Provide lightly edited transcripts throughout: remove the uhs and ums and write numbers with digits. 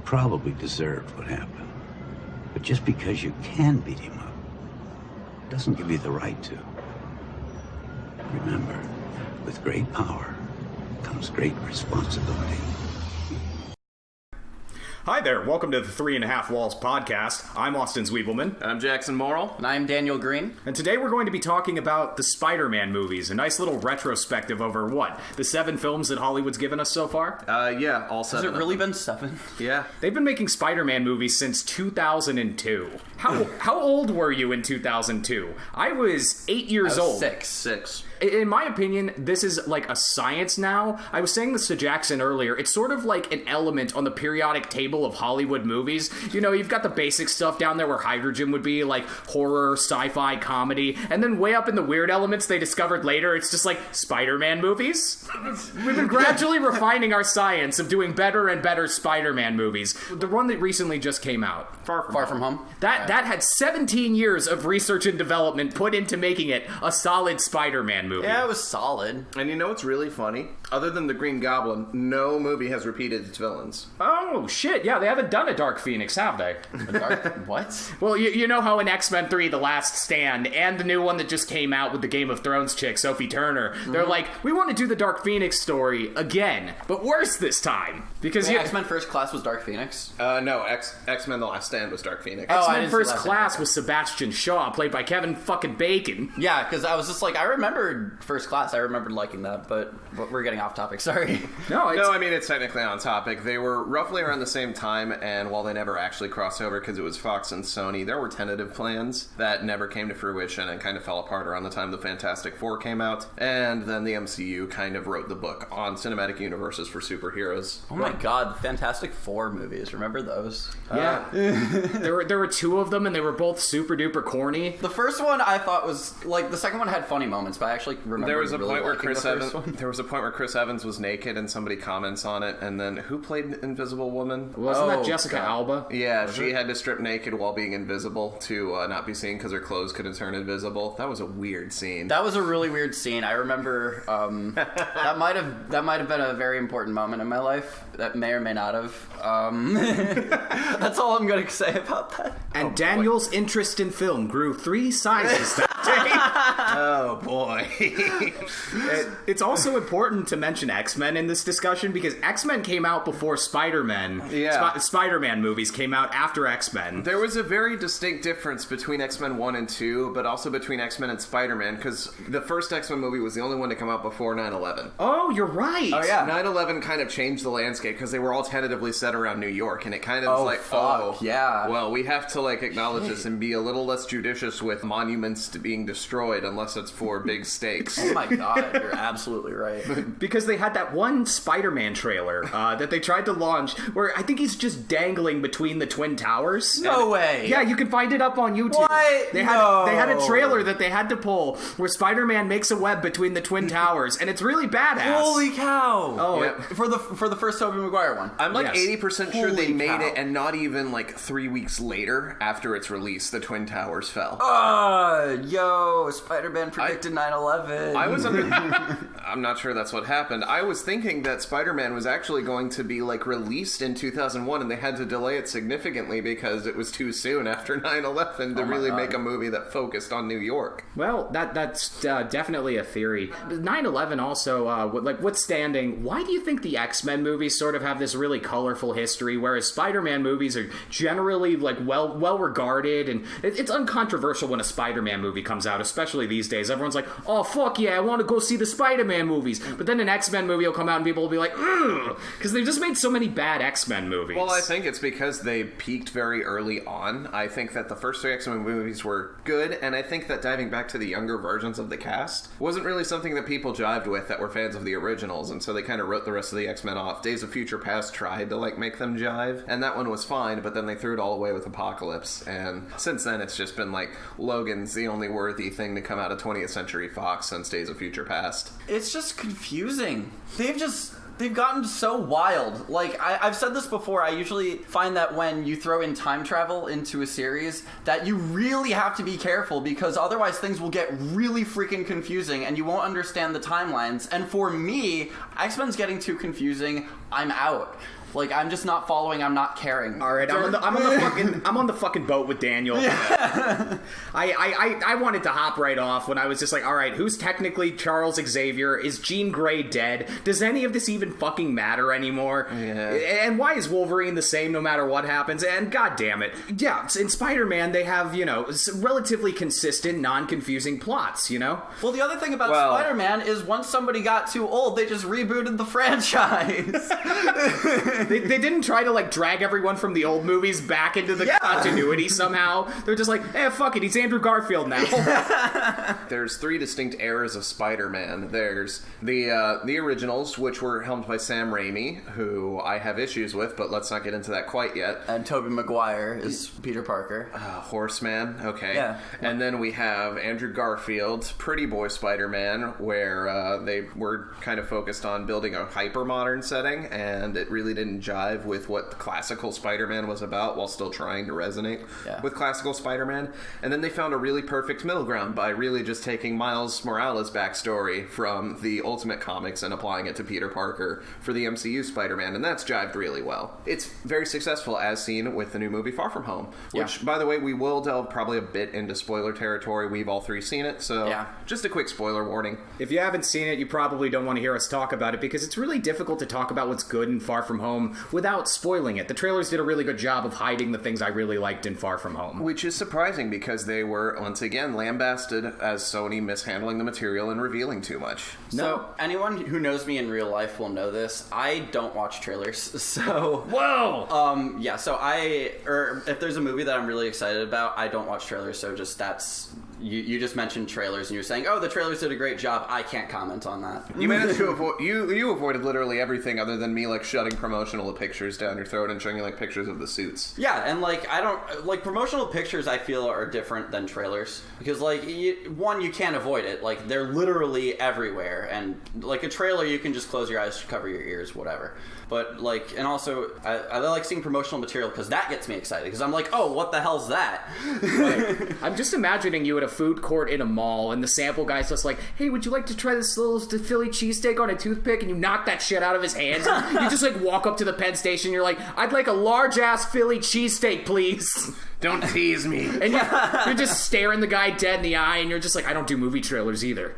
probably deserved what happened. But just because you can beat him up doesn't give you the right to. Remember, with great power comes great responsibility. Hi there, welcome to the 3.5 Walls podcast. I'm Austin Zwiebelman. I'm Jackson Morrill. And I'm Daniel Green. And today we're going to be talking about the Spider-Man movies, a nice little retrospective over what? The 7 films that Hollywood's given us so far? Yeah, all 7. Has it really been 7? Yeah. They've been making Spider-Man movies since 2002. How old were you in 2002? I was 8 years old. 6. In my opinion, this is like a science now. I was saying this to Jackson earlier. It's sort of like an element on the periodic table of Hollywood movies. You know, you've got the basic stuff down there where hydrogen would be, like horror, sci-fi, comedy, and then way up in the weird elements they discovered later, it's just like Spider-Man movies. We've been gradually refining our science of doing better and better Spider-Man movies. The one that recently just came out, Far From Home. That had 17 years of research and development put into making it a solid Spider-Man movie. Yeah, it was solid. And you know what's really funny? Other than the Green Goblin, no movie has repeated its villains. Oh, shit. Yeah, they haven't done a Dark Phoenix, have they? What? Well, you know how in X-Men 3, The Last Stand, and the new one that just came out with the Game of Thrones chick, Sophie Turner, they're like, we want to do the Dark Phoenix story again, but worse this time. Because X-Men First Class was Dark Phoenix? No, X-Men The Last Stand was Dark Phoenix. X-Men First Class was Sebastian Shaw, played by Kevin fucking Bacon. Yeah, because I was just like, I remembered First Class. I remembered liking that, but we're getting off topic. Sorry. No, I mean, it's technically on topic. They were roughly around the same time, and while they never actually crossed over because it was Fox and Sony, there were tentative plans that never came to fruition and kind of fell apart around the time the Fantastic Four came out, and then the MCU kind of wrote the book on cinematic universes for superheroes. Oh my god, the Fantastic Four movies. Remember those? Yeah. there were 2 of them, and they were both super duper corny. The first one I thought was, like, the second one had funny moments, but I actually remember There was a really point where liking Chris Evans was naked and somebody comments on it, and then who played Invisible Woman? Wasn't that Jessica Alba? Yeah, she had to strip naked while being invisible to not be seen because her clothes couldn't turn invisible. That was a weird scene. That was a really weird scene. I remember that might have been a very important moment in my life. That may or may not have. That's all I'm going to say about that. And Daniel's interest in film grew 3 sizes that day. Oh boy. It's also important to mention X-Men in this discussion because X-Men came out before Spider-Man. Yeah. Spider-Man movies came out after X-Men. There was a very distinct difference between X-Men 1 and 2, but also between X-Men and Spider-Man, because the first X-Men movie was the only one to come out before 9/11. Oh, you're right. Oh, yeah. 9/11 kind of changed the landscape because they were all tentatively set around New York, and it kind of was like, fuck, yeah. Well, we have to like acknowledge this and be a little less judicious with monuments to being destroyed unless it's for big stakes. Oh my god, you're absolutely right. Because they had that one Spider-Man trailer that they tried to launch where I think he's just dangling between the Twin Towers. No way. Yeah, you can find it up on YouTube. What? They had a trailer that they had to pull where Spider-Man makes a web between the Twin Towers, and it's really badass. Holy cow! Oh, Yep. For the first Tobey Maguire one. I'm like Yes. 80% sure they Holy made cow. it, and not even like 3 weeks later after its release, the Twin Towers fell. Yo, Spider-Man predicted 9/11. I was under... I'm not sure that's what happened. I was thinking that Spider-Man was actually going to be like released in 2001, and they had to delay it significantly because it was too soon after 9/11 to really make a movie that focused on New York. Well, that's definitely a theory. 9/11 also, withstanding, why do you think the X-Men movies sort of have this really colorful history, whereas Spider-Man movies are generally like well regarded, and it's uncontroversial when a Spider-Man movie comes out, especially these days. Everyone's like, oh, fuck yeah, I want to go see the Spider-Man movies. But then an X-Men movie will come out and people will be like, ugh, because they've just made so many bad X-Men movies. Well, I think it's because they peaked very early on. I think that the first 3 X-Men movies were good, and I think that diving back to the younger versions of the cast wasn't really something that people jived with that were fans of the originals, and so they kind of wrote the rest of the X-Men off. Days of Future Past tried to like make them jive, and that one was fine, but then they threw it all away with Apocalypse, and since then it's just been like, Logan's the only worthy thing to come out of 20th Century Fox since Days of Future Past. It's just confusing. They've gotten so wild. Like, I've said this before, I usually find that when you throw in time travel into a series, that you really have to be careful, because otherwise things will get really freaking confusing and you won't understand the timelines. And for me, X-Men's getting too confusing, I'm out. Like, I'm just not following, I'm not caring. All right, I'm on the fucking boat with Daniel. Yeah. I wanted to hop right off when I was just like, all right, who's technically Charles Xavier? Is Jean Grey dead? Does any of this even fucking matter anymore? Yeah. And why is Wolverine the same no matter what happens? And god damn it. Yeah, in Spider-Man, they have, relatively consistent, non-confusing plots, Well, the other thing about Spider-Man is once somebody got too old, they just rebooted the franchise. They didn't try to, drag everyone from the old movies back into the continuity somehow. They're just like, fuck it, he's Andrew Garfield now. There's 3 distinct eras of Spider-Man. There's the originals, which were helmed by Sam Raimi, who I have issues with, but let's not get into that quite yet. And Tobey Maguire is Peter Parker. Horseman, okay. Yeah. And then we have Andrew Garfield's Pretty Boy Spider-Man, where they were kind of focused on building a hyper-modern setting, and it really didn't jive with what the classical Spider-Man was about while still trying to resonate with classical Spider-Man. And then they found a really perfect middle ground by really just taking Miles Morales' backstory from the Ultimate Comics and applying it to Peter Parker for the MCU Spider-Man, and that's jived really well. It's very successful, as seen with the new movie Far From Home, which, by the way, we will delve probably a bit into spoiler territory. We've all 3 seen it, so just a quick spoiler warning. If you haven't seen it, you probably don't want to hear us talk about it, because it's really difficult to talk about what's good in Far From Home without spoiling it. The trailers did a really good job of hiding the things I really liked in Far From Home. Which is surprising, because they were, once again, lambasted as Sony mishandling the material and revealing too much. So, anyone who knows me in real life will know this. I don't watch trailers, so... Whoa! So if there's a movie that I'm really excited about, I don't watch trailers, so just that's... You just mentioned trailers, and you're saying, oh, the trailers did a great job. I can't comment on that. You managed to avoid... You avoided literally everything other than me, shutting promotional pictures down your throat and showing you, pictures of the suits. Yeah, and, I don't... promotional pictures, I feel, are different than trailers. Because, one, you can't avoid it. They're literally everywhere. And, a trailer, you can just close your eyes, cover your ears, whatever. But, and also, I like seeing promotional material because that gets me excited. Because I'm like, oh, what the hell's that? I'm just imagining you at a food court in a mall, and the sample guy's just like, hey, would you like to try this little Philly cheesesteak on a toothpick? And you knock that shit out of his hands. You just, walk up to the Penn Station, and you're like, I'd like a large-ass Philly cheesesteak, please. Don't tease me. And you're just staring the guy dead in the eye, and you're just like, I don't do movie trailers either.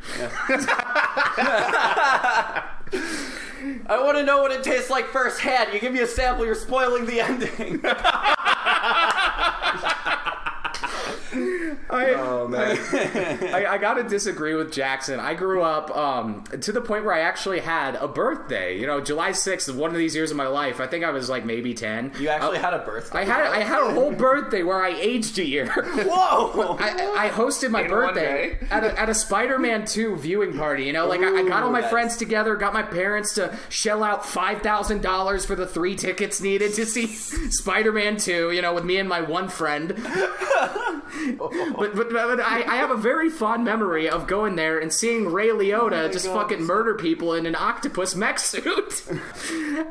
I want to know what it tastes like firsthand. You give me a sample, you're spoiling the ending. I gotta disagree with Jackson. I grew up to the point where I actually had a birthday. July 6th, one of these years of my life. I think I was maybe 10. You actually had a birthday? I had a whole birthday where I aged a year. Whoa! I hosted my birthday at a Spider-Man 2 viewing party. I got all my friends together, got my parents to shell out $5,000 for the 3 tickets needed to see Spider-Man 2. With me and my one friend. But I have a very fond memory of going there and seeing Ray Liotta fucking murder people in an octopus mech suit.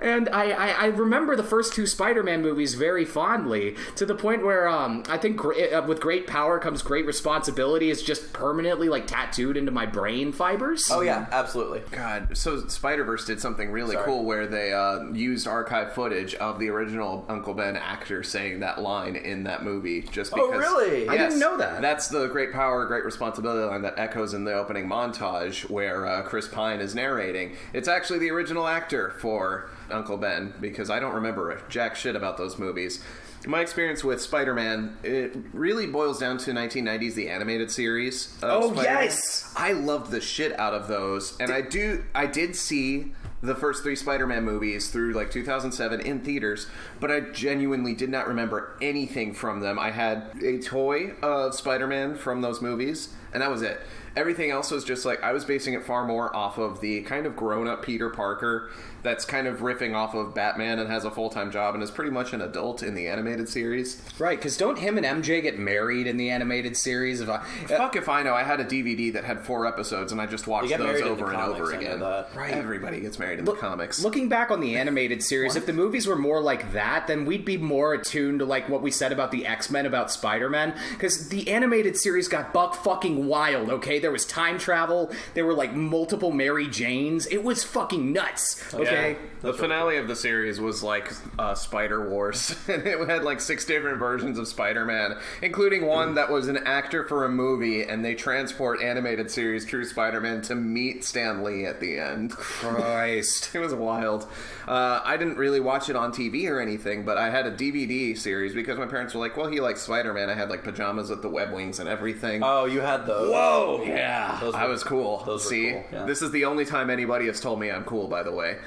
And I remember the first 2 Spider-Man movies very fondly, to the point where I think with great power comes great responsibility is just permanently tattooed into my brain fibers. Oh yeah, absolutely. God, so Spider-Verse did something really cool where they used archive footage of the original Uncle Ben actor saying that line in that movie just because... Oh, really? Yes, I didn't know that. That's the great power, great responsibility line that echoes in the opening montage where Chris Pine is narrating. It's actually the original actor for Uncle Ben, because I don't remember jack shit about those movies. My experience with Spider-Man, it really boils down to 1990s, the animated series of Spider-Man. Yes! I loved the shit out of those, and I did see the first 3 Spider-Man movies through 2007 in theaters, but I genuinely did not remember anything from them. I had a toy of Spider-Man from those movies, and that was it. Everything else was just I was basing it far more off of the kind of grown-up Peter Parker that's kind of riffing off of Batman and has a full-time job and is pretty much an adult in the animated series. Right, because don't him and MJ get married in the animated series? Fuck if I know. I had a DVD that had 4 episodes and I just watched those over and over again. Right. Everybody gets married in the comics. Looking back on the animated series, if the movies were more like that, then we'd be more attuned to what we said about the X-Men about Spider-Man, because the animated series got buck fucking wild, okay? okay? There was time travel. There were, like, multiple Mary Janes. It was fucking nuts, okay? Yeah. The finale of the series was like Spider Wars, and it had like 6 different versions of Spider-Man, including one that was an actor for a movie, and they transport animated series True Spider-Man to meet Stan Lee at the end. Christ. It was wild. I didn't really watch it on TV or anything, but I had a DVD series because my parents were like, well, he likes Spider-Man. I had like pajamas with the web wings and everything. Oh, you had those. Whoa! Yeah. I was cool. Those were See? cool, yeah. This is the only time anybody has told me I'm cool, by the way.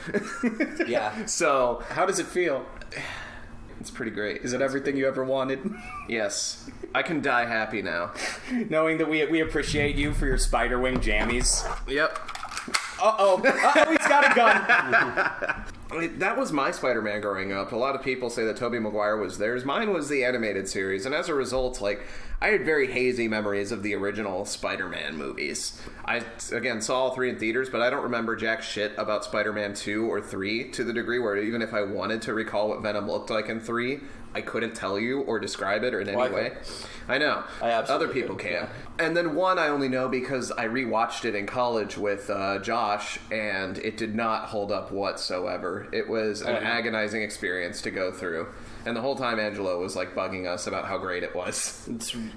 Yeah. So, How does it feel? it's pretty great. Is it everything you ever wanted? Yes. I can die happy now. Knowing that we appreciate you for your Spider-Wing jammies. Yep. Uh-oh, he's got a gun. That was my Spider-Man growing up. A lot of people say that Tobey Maguire was theirs. Mine was the animated series, and as a result, like, I had very hazy memories of the original Spider-Man movies. I, again, saw all 3 in theaters, but I don't remember jack shit about Spider-Man 2 or 3 to the degree where even if I wanted to recall what Venom looked like in 3, I couldn't tell you or describe it in any way. I know. I absolutely Other people could, can. yeah. And then 1 I only know because I rewatched it in college with Josh, and it did not hold up whatsoever. It was an agonizing experience to go through. And the whole time Angelo was like bugging us about how great it was.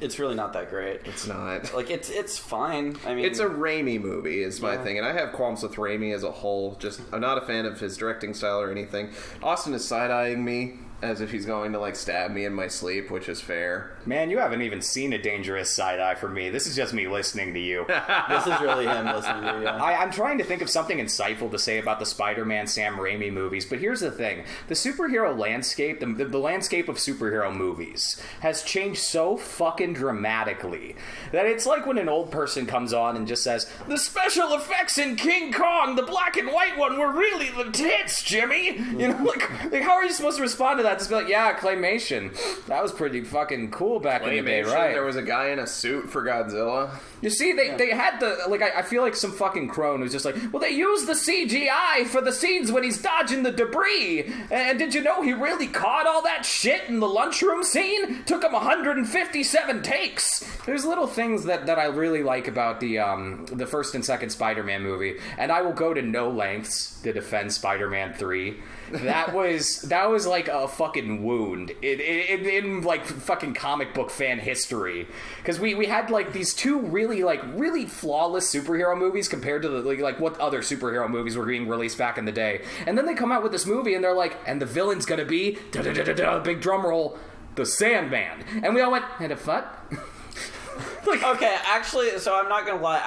It's really not that great. It's not. Like, it's fine. I mean, It's a Raimi movie is my thing, and I have qualms with Raimi as a whole. Just, I'm not a fan of his directing style or anything. Austin is side-eyeing me as if he's going to, like, stab me in my sleep, which is fair. Man, you haven't even seen a dangerous side-eye from me. This is just me listening to you. this is really him listening to you. Yeah. I'm trying to think of something insightful to say about the Spider-Man Sam Raimi movies, but here's the thing. The superhero landscape, the landscape of superhero movies, has changed so fucking dramatically that it's like when an old person comes on and just says, the special effects in King Kong, the black and white one, were really the tits, Jimmy! You know, like how are you supposed to respond to that? Just be like, yeah, claymation. That was pretty fucking cool back in the day, right? There was a guy in a suit for Godzilla. You see, they had the, like, I feel like some fucking crone who's just like, well, they used the CGI for the scenes when he's dodging the debris. And did you know he really caught all that shit in the lunchroom scene? Took him 157 takes. There's little things that I really like about the first and second Spider-Man movie, and I will go to no lengths to defend Spider-Man 3. That was like a fucking wound in like fucking comic book fan history, because we had like these 2 really flawless superhero movies compared to the like what other superhero movies were being released back in the day, and then they come out with this movie and they're like, and the villain's gonna be big drum roll, the Sandman, and we all went, and a what? Like, okay, actually, so I'm not gonna lie.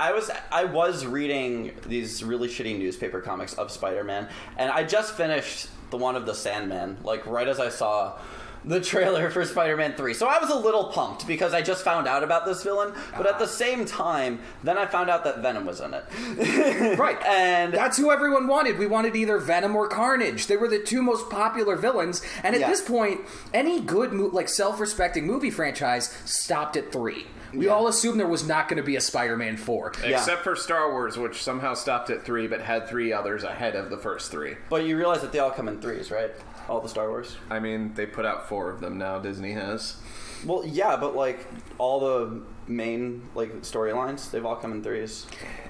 I was reading these really shitty newspaper comics of Spider-Man, and I just finished the one of the Sandman, like right as I saw the trailer for Spider-Man 3. So I was a little pumped because I just found out about this villain, but at the same time, then I found out that Venom was in it. Right. And that's who everyone wanted. We wanted either Venom or Carnage. They were the 2 most popular villains, and at this point, any good self-respecting movie franchise stopped at 3. We all assumed there was not going to be a Spider-Man 4. Except for Star Wars, which somehow stopped at 3, but had 3 others ahead of the first 3. But you realize that they all come in 3s, right? All the Star Wars? I mean, they put out 4 of them now, Disney has. Well, yeah, but like all the main like storylines, they've all come in 3s.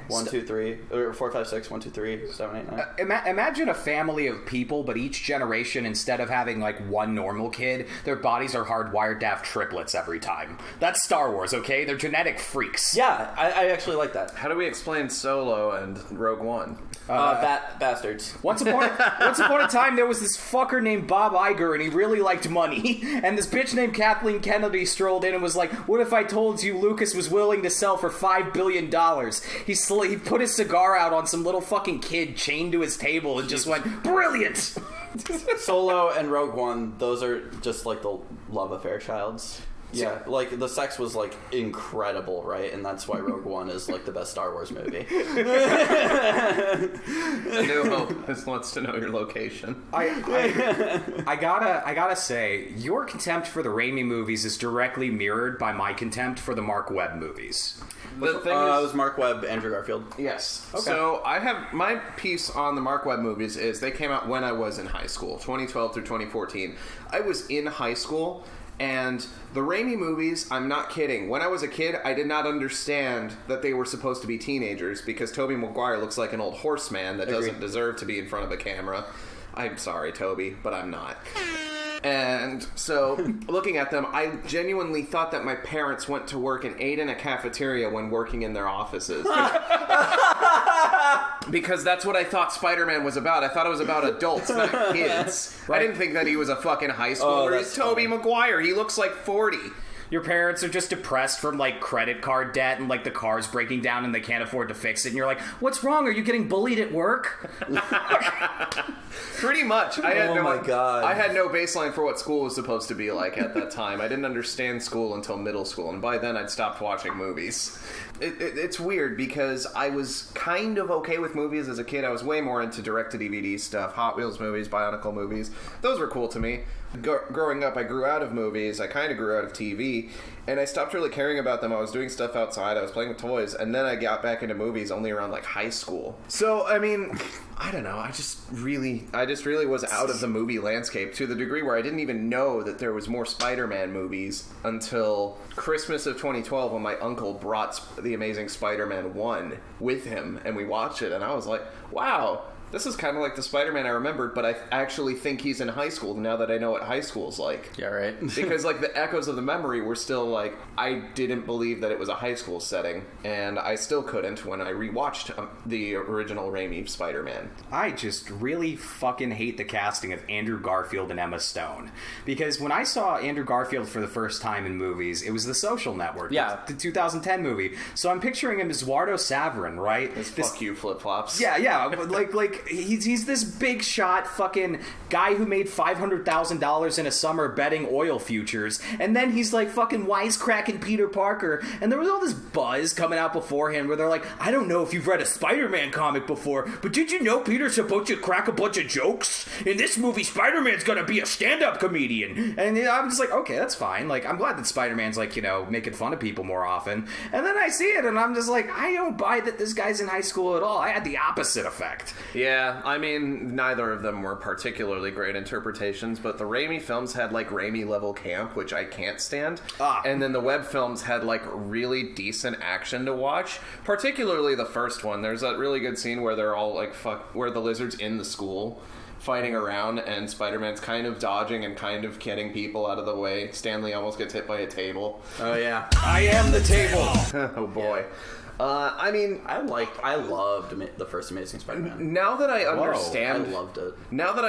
1, 2, 3, or 4, 5, 6, 1, 2, 3, 7, 8, 9. Imagine a family of people, but each generation, instead of having like one normal kid, their bodies are hardwired to have triplets every time. That's Star Wars, okay? They're genetic freaks. Yeah, I actually like that. How do we explain Solo and Rogue One? Bastards. Once upon a time, there was this fucker named Bob Iger, and he really liked money. And this bitch named Kathleen Kennedy strolled in and was like, "What if I told you Lucas was willing to sell for $5 billion?" He put his cigar out on some little fucking kid chained to his table and just went, "Brilliant!" Solo and Rogue One, those are just like the love affair childs. Yeah, like the sex was like incredible, right? And that's why Rogue One is like the best Star Wars movie. A New Hope just wants to know your location. I gotta say, your contempt for the Raimi movies is directly mirrored by my contempt for the Mark Webb movies. The thing it was Mark Webb, Andrew Garfield. Yes. Okay. So I have my piece on the Mark Webb movies is they came out when I was in high school, 2012 through 2014. I was in high school, And the Raimi movies, I'm not kidding. When I was a kid, I did not understand that they were supposed to be teenagers because Tobey Maguire looks like an old horseman that doesn't deserve to be in front of a camera. I'm sorry, Toby, but I'm not. And so, looking at them, I genuinely thought that my parents went to work and ate in a cafeteria when working in their offices. Because that's what I thought Spider-Man was about. I thought it was about adults, not kids. Right. I didn't think that he was a fucking high schooler. He's Tobey Maguire. He looks like 40. Your parents are just depressed from, like, credit card debt and, like, the car's breaking down and they can't afford to fix it. And you're like, what's wrong? Are you getting bullied at work? Pretty much. I had my God. I had no baseline for what school was supposed to be like at that time. I didn't understand school until middle school, and by then I'd stopped watching movies. It's weird because I was kind of okay with movies as a kid. I was way more into direct-to-DVD stuff, Hot Wheels movies, Bionicle movies. Those were cool to me. Growing up, I grew out of movies. I kind of grew out of TV, and I stopped really caring about them. I was doing stuff outside. I was playing with toys, and then I got back into movies only around, like, high school. So, I mean, I don't know. I just really was out of the movie landscape to the degree where I didn't even know that there was more Spider-Man movies until Christmas of 2012 when my uncle brought The Amazing Spider-Man 1 with him, and we watched it, and I was like, wow, this is kind of like the Spider-Man I remembered, but I actually think he's in high school now that I know what high school's like. Yeah, right. Because, like, the echoes of the memory were still, like, I didn't believe that it was a high school setting, and I still couldn't when I rewatched the original Raimi Spider-Man. I just really fucking hate the casting of Andrew Garfield and Emma Stone. Because when I saw Andrew Garfield for the first time in movies, it was The Social Network. Yeah. The 2010 movie. So I'm picturing him as Eduardo Saverin, right? Fuck you flip-flops. Yeah, like he's this big shot fucking guy who made $500,000 in a summer betting oil futures, and then he's like fucking wisecracking Peter Parker, and there was all this buzz coming out beforehand where they're like, I don't know if you've read a Spider-Man comic before, but did you know Peter's supposed to crack a bunch of jokes? In this movie, Spider-Man's gonna be a stand-up comedian. And I'm just like, okay, that's fine. Like, I'm glad that Spider-Man's like, you know, making fun of people more often. And then I see it, and I'm just like, I don't buy that this guy's in high school at all. I had the opposite effect. Yeah, I mean, neither of them were particularly great interpretations, but the Raimi films had, like, Raimi-level camp, which I can't stand. And then the web films had, like, really decent action to watch, particularly the first one. There's that really good scene where they're all, like, where the lizard's in the school fighting around, and Spider-Man's kind of dodging and kind of getting people out of the way. Stanley almost gets hit by a table. Oh, yeah. I am the table! Oh, boy. I mean, I loved the first Amazing Spider-Man. Now that I understand... I loved it. Now that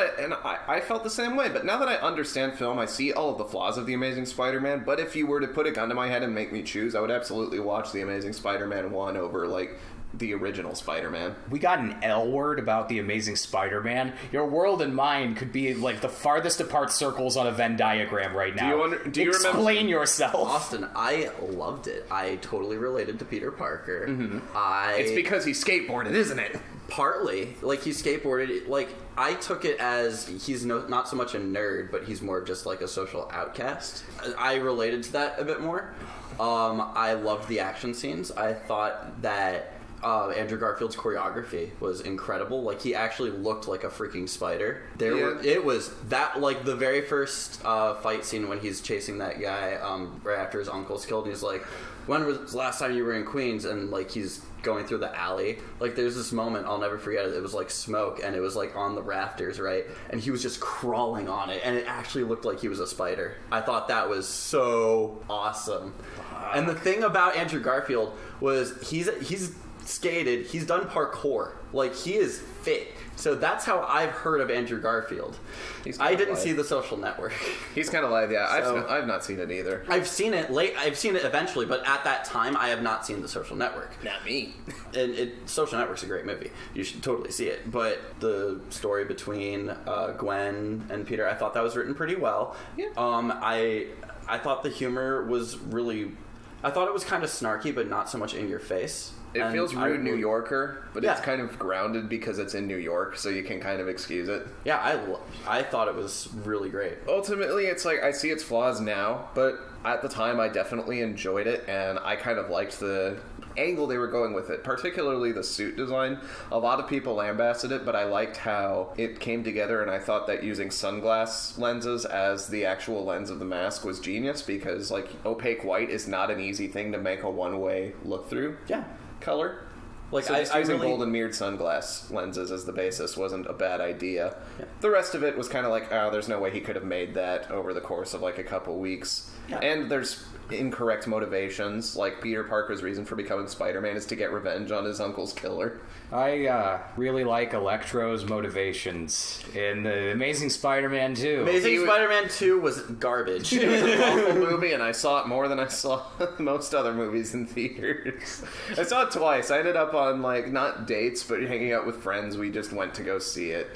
I felt the same way, but now that I understand film, I see all of the flaws of The Amazing Spider-Man, but if you were to put a gun to my head and make me choose, I would absolutely watch The Amazing Spider-Man 1 over, like, the original Spider-Man. We got an L word about The Amazing Spider-Man. Your world and mine could be like the farthest apart circles on a Venn diagram right now. Do you Explain yourself. Austin, I loved it. I totally related to Peter Parker. Mm-hmm. It's because he skateboarded, isn't it? Partly. Like, he skateboarded. Like, I took it as he's not so much a nerd, but he's more of just like a social outcast. I related to that a bit more. I loved the action scenes. I thought that Andrew Garfield's choreography was incredible. Like, he actually looked like a freaking spider. It was that, like, the very first fight scene when he's chasing that guy right after his uncle's killed, and he's like, when was the last time you were in Queens? And, like, he's going through the alley. Like, there's this moment, I'll never forget it. It was, like, smoke, and it was, like, on the rafters, right? And he was just crawling on it, and it actually looked like he was a spider. I thought that was so awesome. And the thing about Andrew Garfield was he's skated, he's done parkour. Like, he is fit. So that's how I've heard of Andrew Garfield. I didn't see The Social Network. He's kind of live, yeah. So, I've not seen it either. I've seen it eventually, but at that time, I have not seen The Social Network. Not me. And Social Network's a great movie. You should totally see it. But the story between Gwen and Peter, I thought that was written pretty well. Yeah. I thought the humor was really... I thought it was kind of snarky, but not so much in your face. It feels rude New Yorker, but it's kind of grounded because it's in New York, so you can kind of excuse it. Yeah, I thought it was really great. Ultimately, it's like, I see its flaws now, but at the time I definitely enjoyed it, and I kind of liked the angle they were going with it, particularly the suit design. A lot of people lambasted it, but I liked how it came together, and I thought that using sunglass lenses as the actual lens of the mask was genius, because like opaque white is not an easy thing to make a one-way look through color. Like, so just using really... golden mirrored sunglass lenses as the basis wasn't a bad idea. Yeah. The rest of it was kind of like, oh, there's no way he could have made that over the course of like a couple weeks. Yeah. And there's incorrect motivations, like Peter Parker's reason for becoming Spider-Man is to get revenge on his uncle's killer. I really like Electro's motivations in the Amazing Spider-Man 2. Amazing Spider-Man 2 was garbage. It was an awful movie, and I saw it more than I saw most other movies in theaters. I saw it twice. I ended up on, like, not dates, but hanging out with friends. We just went to go see it.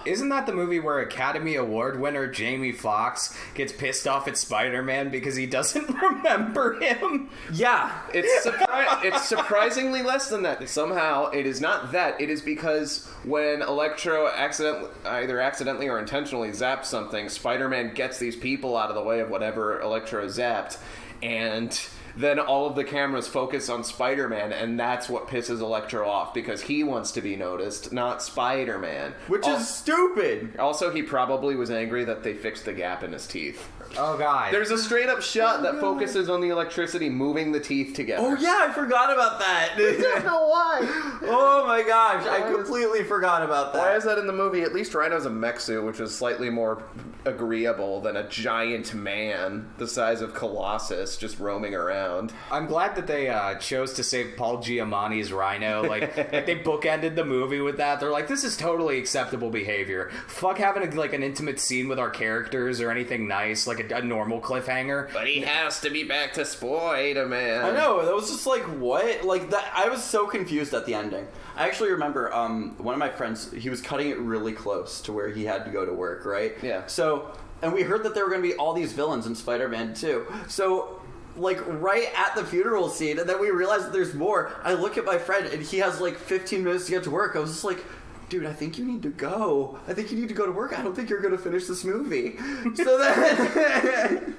Isn't that the movie where Academy Award winner Jamie Foxx gets pissed off at Spider-Man because he doesn't remember him? Yeah. It's surprisingly less than that. Somehow, it is not that. It is because when Electro either accidentally or intentionally zaps something, Spider-Man gets these people out of the way of whatever Electro zapped, and then all of the cameras focus on Spider-Man, and that's what pisses Electro off, because he wants to be noticed, not Spider-Man. Which is stupid! Also, he probably was angry that they fixed the gap in his teeth. Oh, God. There's a straight-up shot that focuses on the electricity moving the teeth together. Oh, yeah, I forgot about that. I don't know why. Oh, my gosh, I completely forgot about that. Why is that in the movie? At least Rhino's a mech suit, which is slightly more agreeable than a giant man the size of Colossus just roaming around. I'm glad that they chose to save Paul Giamatti's Rhino. Like they bookended the movie with that. They're like, this is totally acceptable behavior. Fuck having an intimate scene with our characters or anything nice, like a normal cliffhanger. But he has to be back to Spider-Man. I know, that was just like, what? Like, that. I was so confused at the ending. I actually remember one of my friends, he was cutting it really close to where he had to go to work, right? Yeah. So, and we heard that there were going to be all these villains in Spider-Man 2. So, like, right at the funeral scene, and then we realized that there's more. I look at my friend, and he has, like, 15 minutes to get to work. I was just like, dude, I think you need to go. I think you need to go to work. I don't think you're going to finish this movie. So then...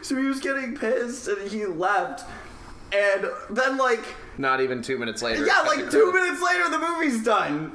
so he was getting pissed, and he left. And then, like... Not even 2 minutes later. Yeah, like 2 minutes later, the movie's done.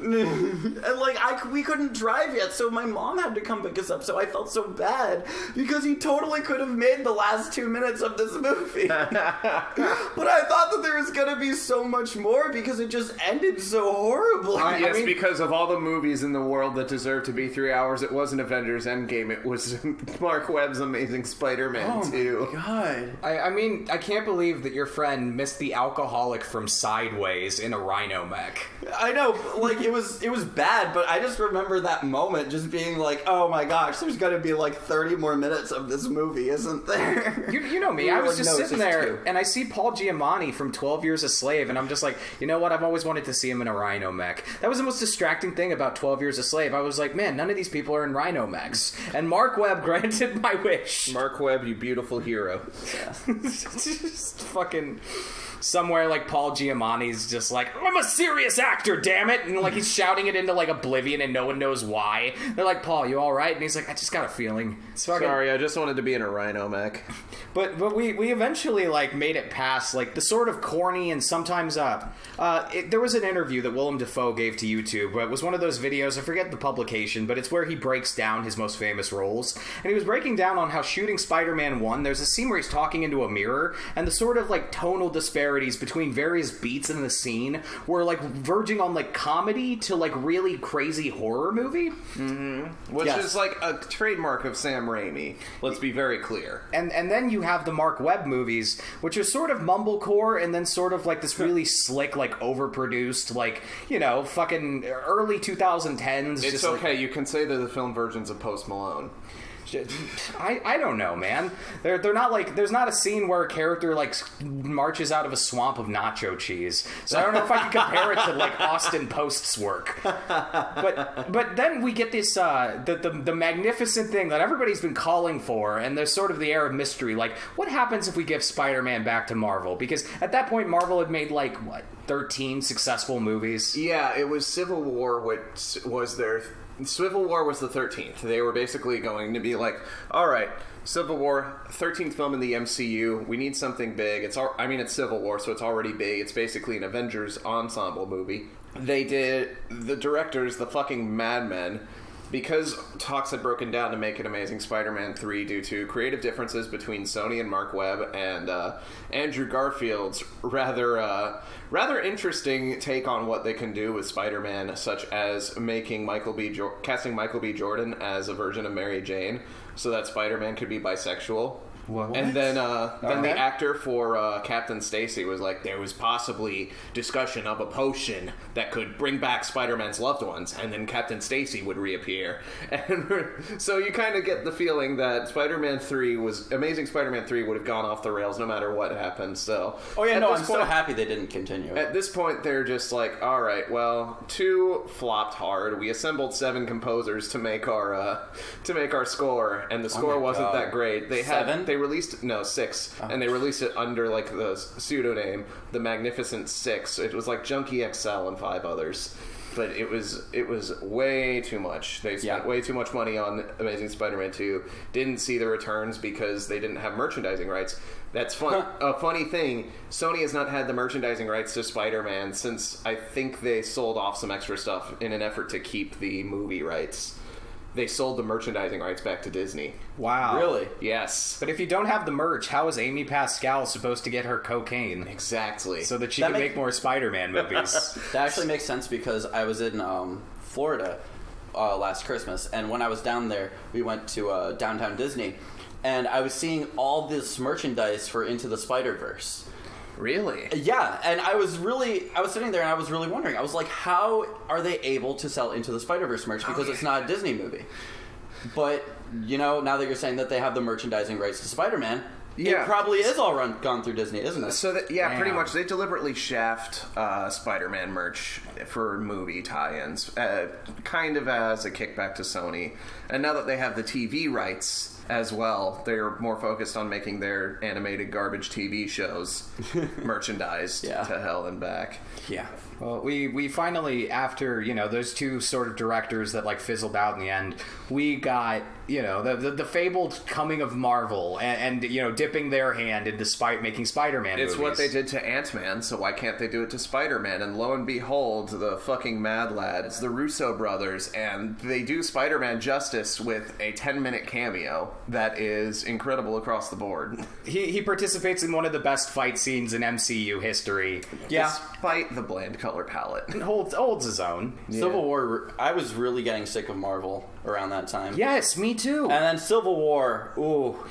And, like, we couldn't drive yet, so my mom had to come pick us up, so I felt so bad. Because he totally could have made the last 2 minutes of this movie. But I thought that there was going to be so much more, because it just ended so horribly. Yes, I mean, because of all the movies in the world that deserve to be 3 hours, it wasn't Avengers Endgame, it was Mark Webb's Amazing Spider-Man 2. Oh my god. I mean, I can't believe that your friend missed the alcoholic from Sideways in a Rhino mech. I know, like, it was bad, but I just remember that moment just being like, oh my gosh, there's gonna be like 30 more minutes of this movie, isn't there? You know me, I was just sitting there, and I see Paul Giamatti from 12 Years a Slave, and I'm just like, you know what, I've always wanted to see him in a Rhino mech. That was the most distracting thing about 12 Years a Slave. I was like, man, none of these people are in Rhino mechs. And Mark Webb granted my wish. Mark Webb, you beautiful hero. Yeah. Just fucking... Somewhere like Paul Giamatti's just like, I'm a serious actor, damn it, and like he's shouting it into like oblivion and no one knows why. They're like, Paul, you all right? And he's like, I just got a feeling. Sorry, I just wanted to be in a Rhino mech. But we eventually like made it past like the sort of corny and sometimes there was an interview that Willem Dafoe gave to YouTube. It was one of those videos, I forget the publication, but it's where he breaks down his most famous roles. And he was breaking down on how shooting Spider-Man 1, there's a scene where he's talking into a mirror, and the sort of like tonal disparities between various beats in the scene were like verging on like comedy to like really crazy horror movie. Mm-hmm. Which is like a trademark of Sam Raimi. Let's be very clear. And then you have the Mark Webb movies, which are sort of mumblecore and then sort of like this really slick, like overproduced, like, you know, fucking early 2010s. It's okay. You can say they're the film versions of Post Malone. I don't know, man. They're not like, there's not a scene where a character like marches out of a swamp of nacho cheese. So I don't know if I can compare it to like Austin Post's work. But then we get this the magnificent thing that everybody's been calling for, and there's sort of the air of mystery. Like, what happens if we give Spider-Man back to Marvel? Because at that point, Marvel had made like 13 successful movies. Yeah, it was Civil War, which was their Civil War was the 13th. They were basically going to be like, all right, Civil War, 13th film in the MCU. We need something big. It's Civil War, so it's already big. It's basically an Avengers ensemble movie. They did, the directors, the fucking madmen, because talks had broken down to make an Amazing Spider-Man 3 due to creative differences between Sony and Mark Webb and Andrew Garfield's rather interesting take on what they can do with Spider-Man, such as making casting Michael B. Jordan as a version of Mary Jane, so that Spider-Man could be bisexual. What? And then the actor for Captain Stacy was like, there was possibly discussion of a potion that could bring back Spider-Man's loved ones, and then Captain Stacy would reappear. And so you kind of get the feeling that Amazing Spider-Man 3 would have gone off the rails no matter what happened. So, I'm so happy they didn't continue. At this point, they're just like, all right, well, 2 flopped hard. We assembled 7 composers to make our score, and the score wasn't that great. They 6, and they released it under like the pseudonym The Magnificent Six. It was like Junkie XL and 5 others, but it was way too much. They spent way too much money on Amazing Spider-Man 2. Didn't see the returns because they didn't have merchandising rights. That's fun. A funny thing, Sony has not had the merchandising rights to Spider-Man since I think they sold off some extra stuff in an effort to keep the movie rights. They sold the merchandising rights back to Disney. Wow. Really? Yes. But if you don't have the merch, how is Amy Pascal supposed to get her cocaine? Exactly. So that she can make more Spider-Man movies. That actually makes sense because I was in Florida last Christmas, and when I was down there, we went to downtown Disney, and I was seeing all this merchandise for Into the Spider-Verse. Really? Yeah, and I was sitting there and I was really wondering. I was like, how are they able to sell Into the Spider-Verse merch? Because it's not a Disney movie. But, now that you're saying that they have the merchandising rights to Spider-Man, it probably is all gone through Disney, isn't it? So, pretty much. They deliberately shaft Spider-Man merch for movie tie-ins, kind of as a kickback to Sony. And now that they have the TV rights as well, they're more focused on making their animated garbage TV shows merchandised to hell and back. Yeah. Well, we finally, after, those 2 sort of directors that, like, fizzled out in the end, we got, the fabled coming of Marvel and dipping their hand into making Spider-Man movies. It's what they did to Ant-Man, so why can't they do it to Spider-Man? And lo and behold, the fucking Mad Lads, the Russo brothers, and they do Spider-Man justice with a 10-minute cameo that is incredible across the board. He participates in one of the best fight scenes in MCU history. Yeah. Despite the bland color palette. Holds his own. Yeah. Civil War, I was really getting sick of Marvel around that time. Yes, me too. And then Civil War,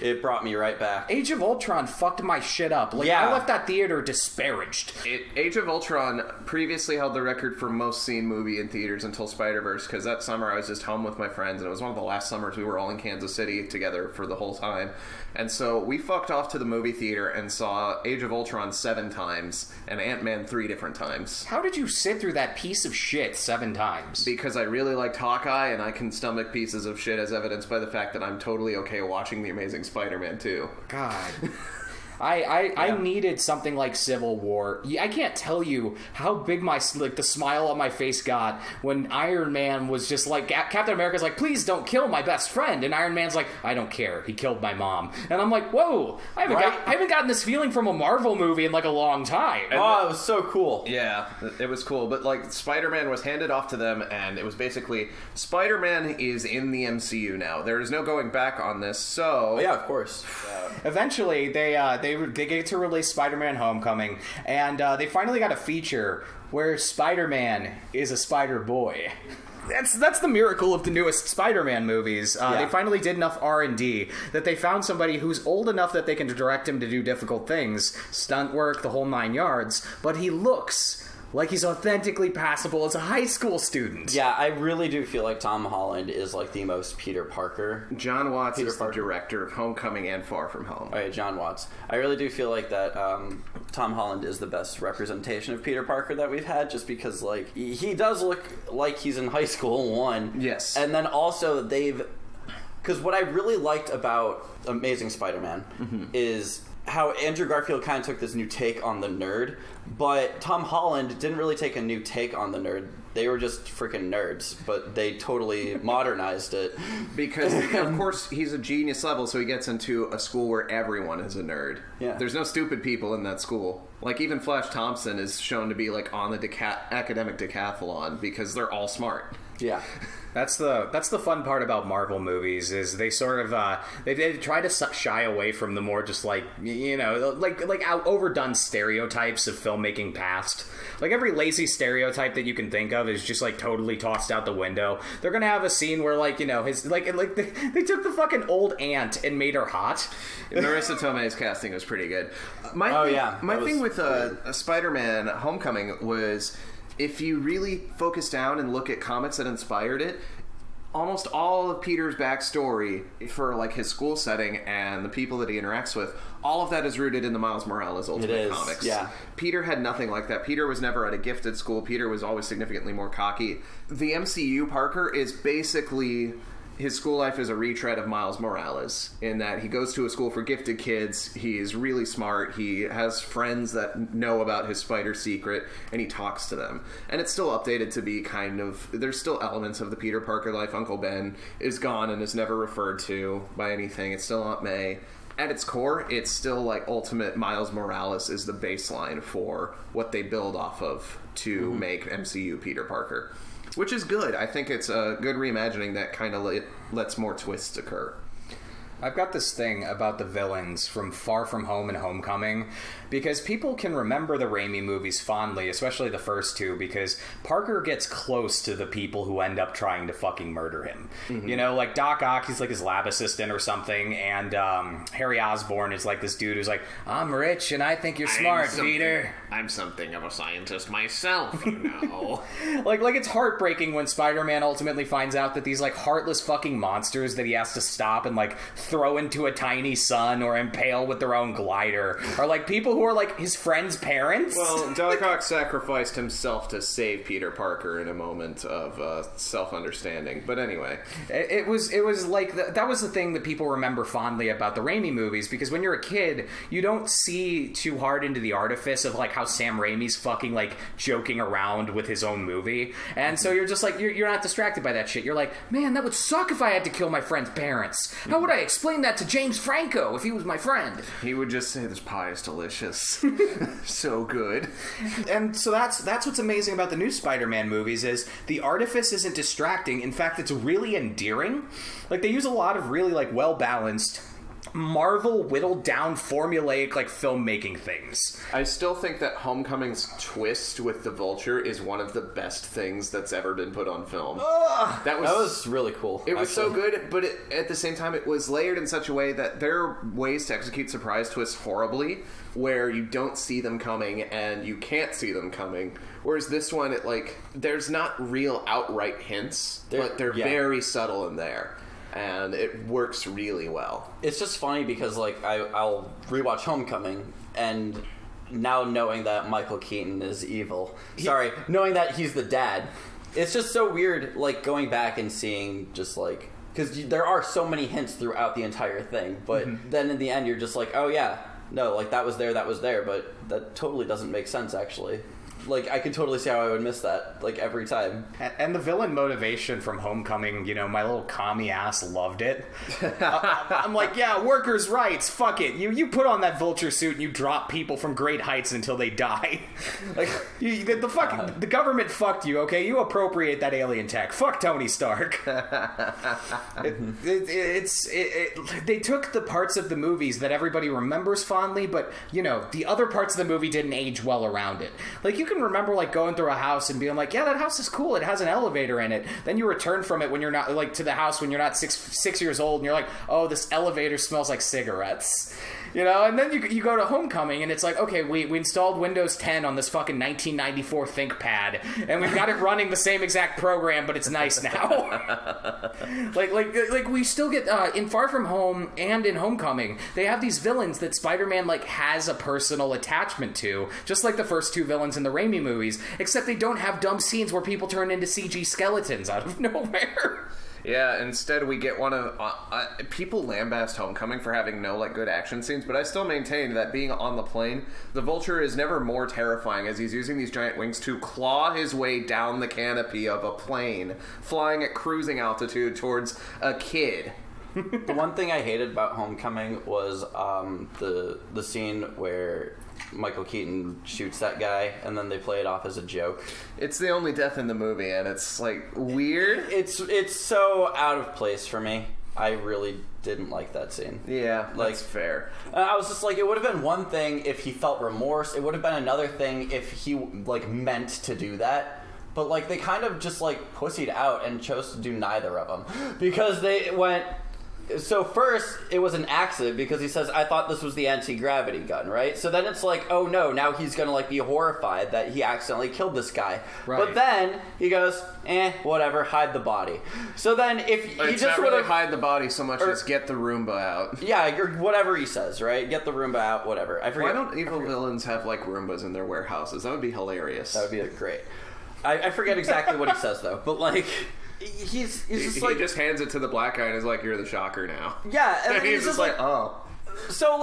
it brought me right back. Age of Ultron fucked my shit up. I left that theater disparaged. Age of Ultron previously held the record for most seen movie in theaters until Spider-Verse, because that summer I was just home with my friends, and it was one of the last summers we were all in Kansas City together for the whole time. And so we fucked off to the movie theater and saw Age of Ultron 7 times and Ant-Man 3 different times. How did you sit through that piece of shit 7 times? Because I really liked Hawkeye, and I can stomach pieces of shit, as evidenced by the fact that I'm totally okay watching The Amazing Spider-Man 2. God. I needed something like Civil War. I can't tell you how big the smile on my face got when Iron Man was just like, Captain America's like, please don't kill my best friend, and Iron Man's like, I don't care, he killed my mom. And I'm like, whoa, I haven't gotten this feeling from a Marvel movie in like a long time. It was so cool. Yeah, it was cool, but like Spider-Man was handed off to them, and it was basically, Spider-Man is in the MCU now. There is no going back on this, so... Oh, yeah, of course. Eventually, they get to release Spider-Man Homecoming, and they finally got a feature where Spider-Man is a Spider-Boy. That's the miracle of the newest Spider-Man movies. They finally did enough R&D that they found somebody who's old enough that they can direct him to do difficult things, stunt work, the whole 9 yards, but he looks like he's authentically passable as a high school student. Yeah, I really do feel like Tom Holland is like the most Peter Parker. John Watts is the director of Homecoming and Far From Home. Oh yeah, John Watts. I really do feel like that Tom Holland is the best representation of Peter Parker that we've had, just because like he does look like he's in high school, one. Yes. And then also because what I really liked about Amazing Spider-Man is how Andrew Garfield kind of took this new take on the nerd, but Tom Holland didn't really take a new take on the nerd. They were just freaking nerds, but they totally modernized it. Because, of course, he's a genius level, so he gets into a school where everyone is a nerd. Yeah. There's no stupid people in that school. Like, even Flash Thompson is shown to be, like, on the academic decathlon because they're all smart. Yeah. That's the fun part about Marvel movies is they sort of they try to shy away from the more just like overdone stereotypes of filmmaking past. Like every lazy stereotype that you can think of is just like totally tossed out the window. They're gonna have a scene where like his they took the fucking old aunt and made her hot. Marissa Tomei's casting was pretty good. My thing with Spider-Man Homecoming was, if you really focus down and look at comics that inspired it, almost all of Peter's backstory for like his school setting and the people that he interacts with, all of that is rooted in the Miles Morales Ultimate Comics. Yeah. Peter had nothing like that. Peter was never at a gifted school. Peter was always significantly more cocky. The MCU Parker is basically... his school life is a retread of Miles Morales in that he goes to a school for gifted kids. He's really smart. He has friends that know about his spider secret, and he talks to them. And it's still updated to be kind of... there's still elements of the Peter Parker life. Uncle Ben is gone and is never referred to by anything. It's still Aunt May. At its core, it's still like Ultimate Miles Morales is the baseline for what they build off of to make MCU Peter Parker. Which is good. I think it's a good reimagining that kind of lets more twists occur. I've got this thing about the villains from Far From Home and Homecoming, because people can remember the Raimi movies fondly, especially the first two, because Parker gets close to the people who end up trying to fucking murder him. Mm-hmm. You know, like Doc Ock, he's like his lab assistant or something, and Harry Osborn is like this dude who's like, I'm rich and I think you're smart, Peter. I'm something of a scientist myself, you know. like it's heartbreaking when Spider-Man ultimately finds out that these like heartless fucking monsters that he has to stop and like throw into a tiny sun or impale with their own glider are like people who are like his friend's parents. Well, Doc Ock sacrificed himself to save Peter Parker in a moment of self-understanding. But anyway, it was like that was the thing that people remember fondly about the Raimi movies, because when you're a kid, you don't see too hard into the artifice of like how Sam Raimi's fucking like joking around with his own movie, and so you're just like you're not distracted by that shit. You're like, man, that would suck if I had to kill my friend's parents. How would I explain that to James Franco if he was my friend? He would just say, this pie is delicious. So good. And so that's what's amazing about the new Spider-Man movies is the artifice isn't distracting. In fact, it's really endearing. Like, they use a lot of really, like, well-balanced Marvel whittled down formulaic like filmmaking things. I still think that Homecoming's twist with the Vulture is one of the best things that's ever been put on film. That was really cool. It was so good, but at the same time it was layered in such a way that there are ways to execute surprise twists horribly where you don't see them coming and you can't see them coming. Whereas this one, there's not real outright hints, but they're very subtle in there. And it works really well. It's just funny because, like, I'll rewatch Homecoming, and now knowing that Michael Keaton is evil... knowing that he's the dad, it's just so weird, like, going back and seeing just, like... Because there are so many hints throughout the entire thing, but then in the end you're just like, oh yeah, no, like, that was there, but that totally doesn't make sense, actually. Like, I could totally see how I would miss that, like, every time. And the villain motivation from Homecoming, you know, my little commie ass loved it. I'm like, yeah, workers' rights, fuck it. You put on that Vulture suit and you drop people from great heights until they die. Like, the government fucked you, okay? You appropriate that alien tech. Fuck Tony Stark. They took the parts of the movies that everybody remembers fondly, but, you know, the other parts of the movie didn't age well around it. Like, you can remember, like, going through a house and being like, yeah, that house is cool, it has an elevator in it. Then you return from it when you're not, like, to the house when you're not six years old, and you're like, oh, this elevator smells like cigarettes. You know, and then you go to Homecoming, and it's like, okay, we installed Windows 10 on this fucking 1994 ThinkPad, and we've got it running the same exact program, but it's nice now. like we still get, in Far From Home and in Homecoming, they have these villains that Spider-Man, like, has a personal attachment to, just like the first two villains in the Raimi movies, except they don't have dumb scenes where people turn into CG skeletons out of nowhere. Yeah, instead we get one of... people lambast Homecoming for having no, good action scenes, but I still maintain that being on the plane, the Vulture is never more terrifying as he's using these giant wings to claw his way down the canopy of a plane, flying at cruising altitude towards a kid. The one thing I hated about Homecoming was the scene where Michael Keaton shoots that guy, and then they play it off as a joke. It's the only death in the movie, and it's, weird. It's so out of place for me. I really didn't like that scene. Yeah, that's fair. I was just it would have been one thing if he felt remorse. It would have been another thing if he, meant to do that. But, they kind of just, pussied out and chose to do neither of them. Because they went... So first, it was an accident because he says, I thought this was the anti-gravity gun, right? So then it's oh no, now he's gonna be horrified that he accidentally killed this guy. Right. But then he goes, whatever, hide the body. So then if he it's just not really hide the body so much as get the Roomba out. Yeah, or whatever he says, right? Get the Roomba out, whatever. I forget. Why don't evil villains have Roombas in their warehouses? That would be hilarious. That would be great. I forget exactly what he says though, but He's just he just hands it to the black guy and is you're the shocker now. Yeah, and he's just oh. So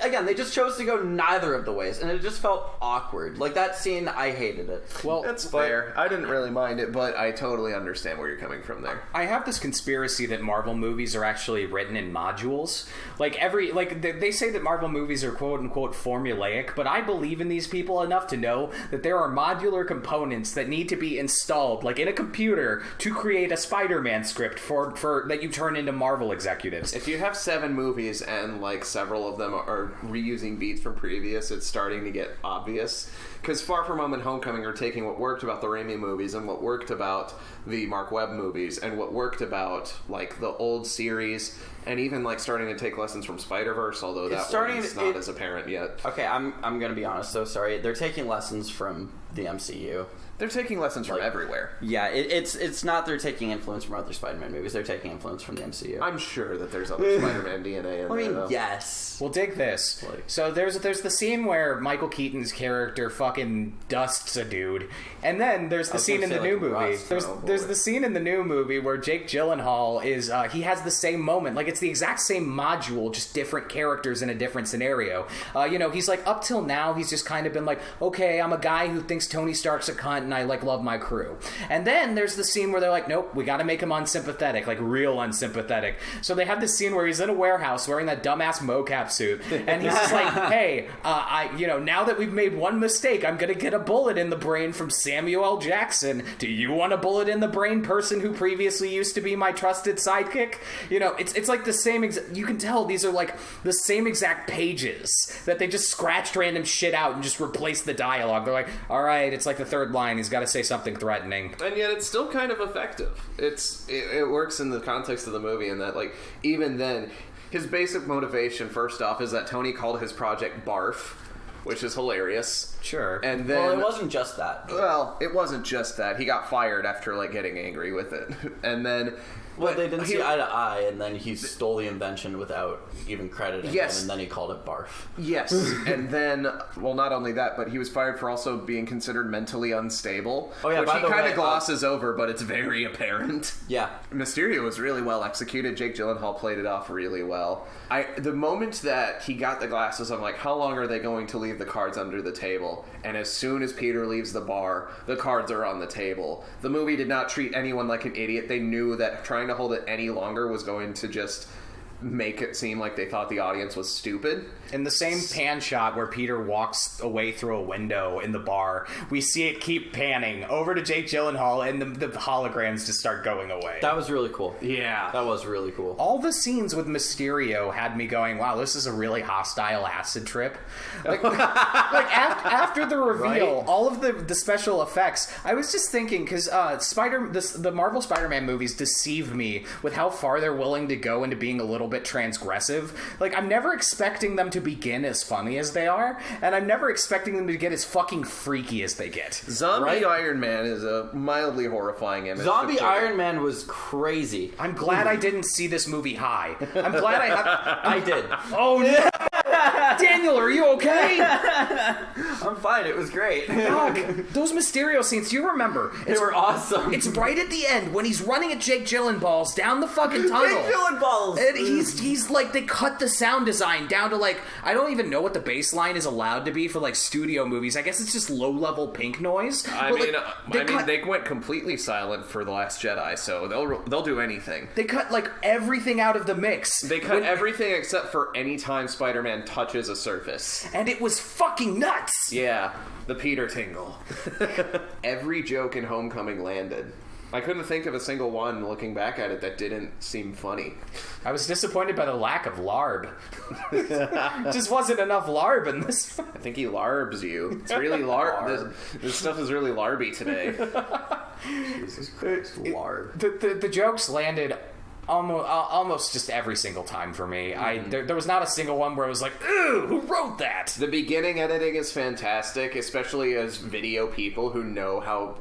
again, they just chose to go neither of the ways, and it just felt awkward. That scene, I hated it. Well, that's fair. I didn't really mind it, but I totally understand where you're coming from there. I have this conspiracy that Marvel movies are actually written in modules. They say that Marvel movies are quote unquote formulaic, but I believe in these people enough to know that there are modular components that need to be installed, in a computer, to create a Spider-Man script for that you turn into Marvel executives. If you have 7 movies and several of them are reusing beats from previous, it's starting to get obvious. Because Far From Home and Homecoming are taking what worked about the Raimi movies and what worked about the Mark Webb movies and what worked about the old series, and even starting to take lessons from Spider-Verse, although that one's not as apparent yet. Okay, I'm gonna be honest though. Sorry, they're taking lessons from the MCU. They're taking lessons from everywhere. Yeah, it's not they're taking influence from other Spider-Man movies. They're taking influence from the MCU. I'm sure that there's other Spider-Man DNA in there, though. Yes. Well, dig this. So there's the scene where Michael Keaton's character fucking dusts a dude, and then there's the scene in the new movie. There's the scene in the new movie where Jake Gyllenhaal is he has the same moment. It's the exact same module, just different characters in a different scenario. He's up till now he's just kind of been okay, I'm a guy who thinks Tony Stark's a cunt and I love my crew. And then there's the scene where they're nope, we got to make him unsympathetic, real unsympathetic. So they have this scene where he's in a warehouse wearing that dumbass mocap suit, and he's just hey, now that we've made one mistake, I'm gonna get a bullet in the brain from Samuel L. Jackson. Do you want a bullet in the brain, person who previously used to be my trusted sidekick? It's the same you can tell these are the same exact pages that they just scratched random shit out and just replaced the dialogue. They're all right, it's the third line, he's got to say something threatening, and yet it's still kind of effective. It works in the context of the movie, in that even then his basic motivation first off is that Tony called his project Barf, which is hilarious. Sure. And then it wasn't just that. Well, it wasn't just that. He got fired after getting angry with it. And then they didn't see eye to eye, and then he stole the invention without even crediting him, and then he called it Barf. Yes. And then, not only that, but he was fired for also being considered mentally unstable. Oh, yeah, which he kind of glosses over, but it's very apparent. Yeah. Mysterio was really well executed. Jake Gyllenhaal played it off really well. The moment that he got the glasses, I'm how long are they going to leave the cards under the table? And as soon as Peter leaves the bar, the cards are on the table. The movie did not treat anyone like an idiot. They knew that trying to hold it any longer was going to just make it seem like they thought the audience was stupid. In the same pan shot where Peter walks away through a window in the bar, we see it keep panning over to Jake Gyllenhaal, and the holograms just start going away. That was really cool. Yeah. That was really cool. All the scenes with Mysterio had me going, wow, this is a really hostile acid trip. After the reveal, right? All of the special effects, I was just thinking, because the Marvel Spider-Man movies deceive me with how far they're willing to go into being a little bit transgressive. I'm never expecting them to begin as funny as they are, and I'm never expecting them to get as fucking freaky as they get. Zombie Iron Man is a mildly horrifying image. Zombie Iron Man was crazy. I'm glad I didn't see this movie high. I'm glad I did. Oh no! Daniel, are you okay? I'm fine. It was great. Fuck. Those Mysterio scenes, do you remember? They were awesome. It's right at the end when he's running at Jake Gyllenhaal's down the fucking tunnel. Jake Gyllenhaal's. And he's like, they cut the sound design down to like, I don't even know what the bass line is allowed to be for like studio movies. I guess it's just low-level pink noise. They went completely silent for The Last Jedi, so they'll do anything. They cut like everything out of the mix. They cut everything except for any time Spider-Man touches a surface. And it was fucking nuts! Yeah, the Peter tingle. Every joke in Homecoming landed. I couldn't think of a single one looking back at it that didn't seem funny. I was disappointed by the lack of larb. Just wasn't enough larb in this. I think he larbs you. It's really larb. This stuff is really larby today. Jesus Christ, larb. The jokes landed almost just every single time for me. There was not a single one where I was like, "Ooh, who wrote that?" The beginning editing is fantastic, especially as video people who know how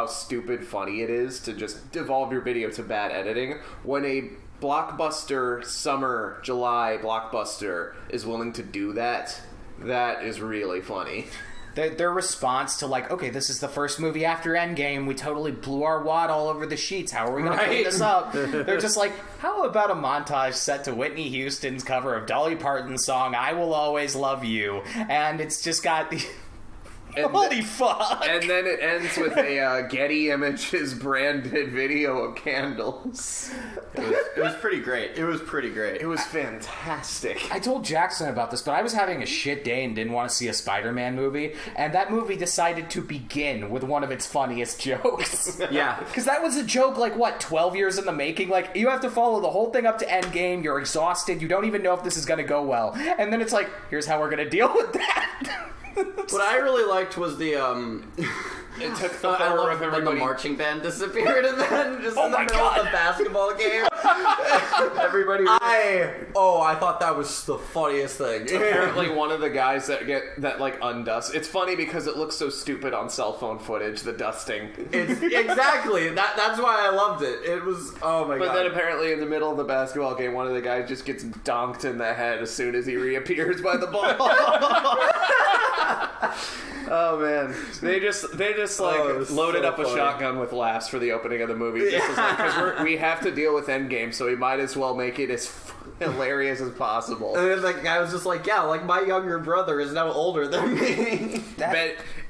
stupid funny it is to just devolve your video to bad editing. When a blockbuster summer July blockbuster is willing to do that, that is really funny. Their response to like, okay, this is the first movie after Endgame, we totally blew our wad all over the sheets, how are we going to clean this up? They're just like, how about a montage set to Whitney Houston's cover of Dolly Parton's song, I Will Always Love You, and it's just got the... Holy fuck! And then it ends with a Getty Images branded video of candles. It was pretty great. It was pretty great. It was fantastic. I told Jackson about this, but I was having a shit day and didn't want to see a Spider-Man movie, and that movie decided to begin with one of its funniest jokes. Yeah. Because that was a joke, like, 12 years in the making? Like, you have to follow the whole thing up to Endgame, you're exhausted, you don't even know if this is going to go well. And then it's like, here's how we're going to deal with that. What I really liked was the It took the I horror love of when everybody. the marching band disappeared and then just in the middle God. of the basketball game. Everybody. I thought that was the funniest thing. Apparently, one of the guys that undust. It's funny because it looks so stupid on cell phone footage. The dusting. It's exactly that's why I loved it. It was god. But then apparently in the middle of the basketball game, one of the guys just gets donked in the head as soon as he reappears by the ball. Oh man, they just loaded up a shotgun with laughs for the opening of the movie because we have to deal with Endgame, so we might as well make it as hilarious as possible. And then the guy was just like, yeah, like my younger brother is now older than me.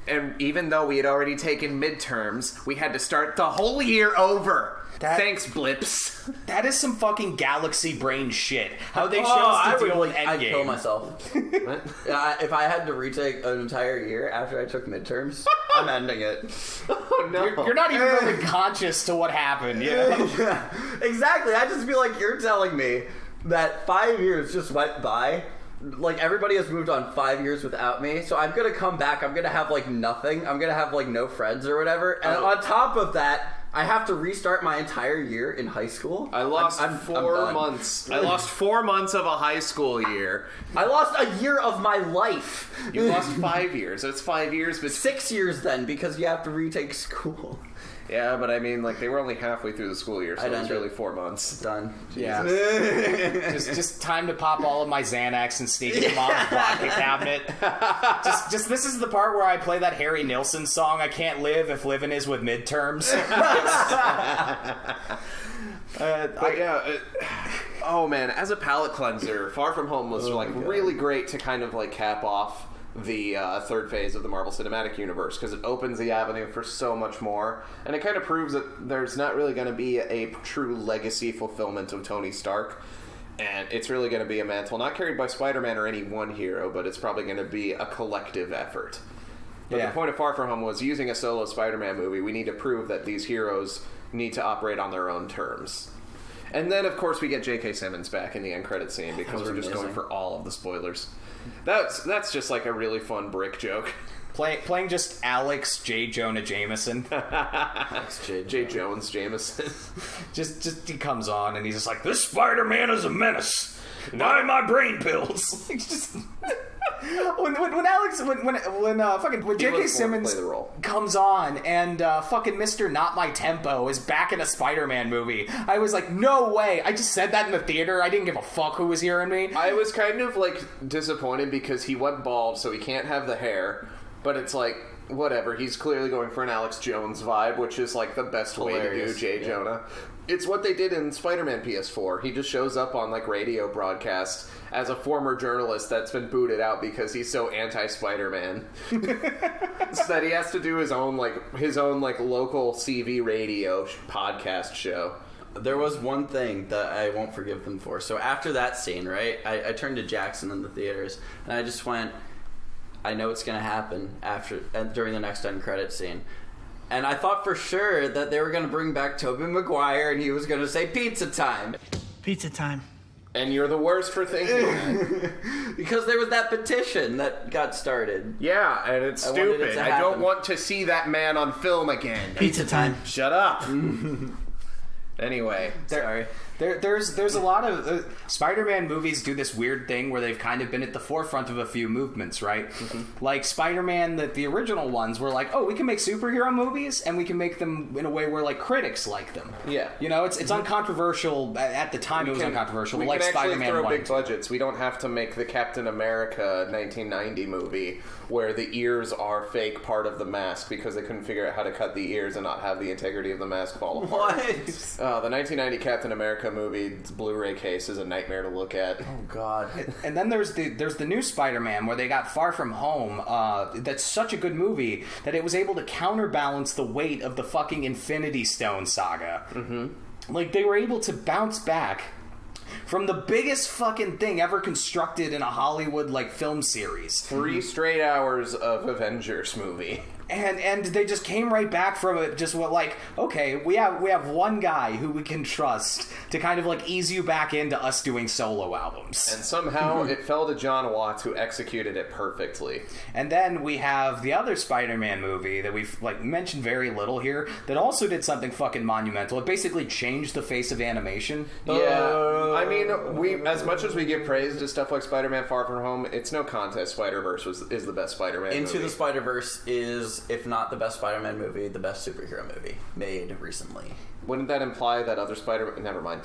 And even though we had already taken midterms, we had to start the whole year over. Thanks, blips. That is some fucking galaxy brain shit. How they chose I to would deal with Endgame. I'd kill myself. What? If I had to retake an entire year after I took midterms, I'm ending it. Oh no! You're not even really conscious to what happened, you know? Yeah, exactly. I just feel like you're telling me that 5 years just went by. Like, everybody has moved on 5 years without me, so I'm gonna come back, I'm gonna have, like, nothing. I'm gonna have, like, no friends or whatever. And on top of that, I have to restart my entire year in high school. I lost I'm 4 months. I lost 4 months of a high school year. I lost a year of my life. You lost 5 years. It's 5 years, but 6 years then, because you have to retake school. yeah, but I mean, like, they were only halfway through the school year, so I'd it was end really it. 4 months. Done. Yeah. just time to pop all of my Xanax and sneak into Mom's vodka cabinet. Just this is the part where I play that Harry Nilsson song, I Can't Live If Living Is With Midterms. Oh man, as a palate cleanser, Far From Home was really great to kind of like cap off the third phase of the Marvel Cinematic Universe, because it opens the avenue for so much more, and it kind of proves that there's not really going to be a true legacy fulfillment of Tony Stark, and it's really going to be a mantle not carried by Spider-Man or any one hero, but it's probably going to be a collective effort. But the point of Far From Home was, using a solo Spider-Man movie, we need to prove that these heroes need to operate on their own terms. And then, of course, we get J.K. Simmons back in the end credit scene, because we're just going for all of the spoilers. That's just like a really fun brick joke. Playing just Alex J. Jonah Jameson. J. Jones Jameson. just he comes on and he's just like, this Spider-Man is a menace. Buy my brain pills. when J.K. Simmons play the role. comes on and fucking Mr. Not My Tempo is back in a Spider-Man movie, I was like, no way. I just said that in the theater. I didn't give a fuck who was hearing me. I was kind of like disappointed because he went bald, so he can't have the hair. But it's like, whatever. He's clearly going for an Alex Jones vibe, which is like the best Hilarious. way to do J. Jonah. It's what they did in Spider-Man PS4. He just shows up on like radio broadcasts as a former journalist that's been booted out because he's so anti-Spider-Man. So that he has to do his own local CV radio podcast show. There was one thing that I won't forgive them for. So after that scene, right, I turned to Jackson in the theaters, and I just went, I know what's going to happen during the next end credit scene. And I thought for sure that they were going to bring back Tobey Maguire and he was going to say pizza time. Pizza time. And you're the worst for thinking that. Because there was that petition that got started. Yeah, and it's wanted it stupid. to I don't happen. want to see that man on film again. Pizza time. Shut up. Anyway, Sorry. There's a lot of Spider-Man movies do this weird thing where they've kind of been at the forefront of a few movements, right? Mm-hmm. Like Spider-Man, the original ones were like, oh, we can make superhero movies and we can make them in a way where like critics like them. Yeah. You know, it's uncontroversial. At the time, it was uncontroversial. We Like can actually Spider-Man throw 1 big and 2. budgets. We don't have to make the Captain America 1990 movie where the ears are fake part of the mask because they couldn't figure out how to cut the ears and not have the integrity of the mask fall apart. What? The 1990 Captain America movie Blu-ray case is a nightmare to look at. Oh, God. And then there's the new Spider-Man where they got Far From Home. That's such a good movie that it was able to counterbalance the weight of the fucking Infinity Stone saga. Mm-hmm. Like, they were able to bounce back from the biggest fucking thing ever constructed in a Hollywood, like, film series. 3 straight hours of Avengers movie. And they just came right back from it. Just what, like, okay, we have one guy who we can trust to kind of like ease you back into us doing solo albums. And somehow it fell to John Watts, who executed it perfectly. And then we have the other Spider-Man movie that we've like mentioned very little here that also did something fucking monumental. It basically changed the face of animation. Yeah, I mean, we as much as we give praise to stuff like Spider-Man: Far From Home, it's no contest. Spider-Verse is the best Spider-Man Into movie. the Spider-Verse is, if not the best Spider-Man movie, the best superhero movie made recently. Wouldn't that imply that other Spider-Man... Never mind.